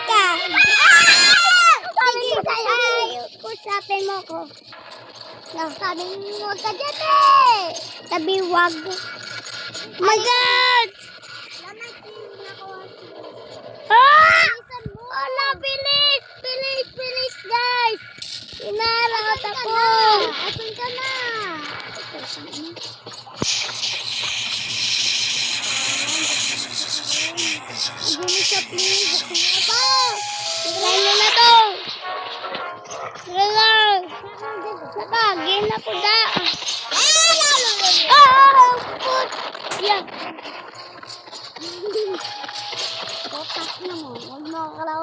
ka. Sabi ko sa'yo. Kusapin mo ko. Sabi mo, huwag ka dyan eh. Sabi, huwag. My God! Ah! Wala, bilis! Bilis, bilis, guys! Inarakot ako! Asan ka na? Gumis ka, please. Gusto mo pa. Try mo na to. Try lang. Saka, game na po da. Put. Yan. Kotak na mo. Huwag mo akalaw.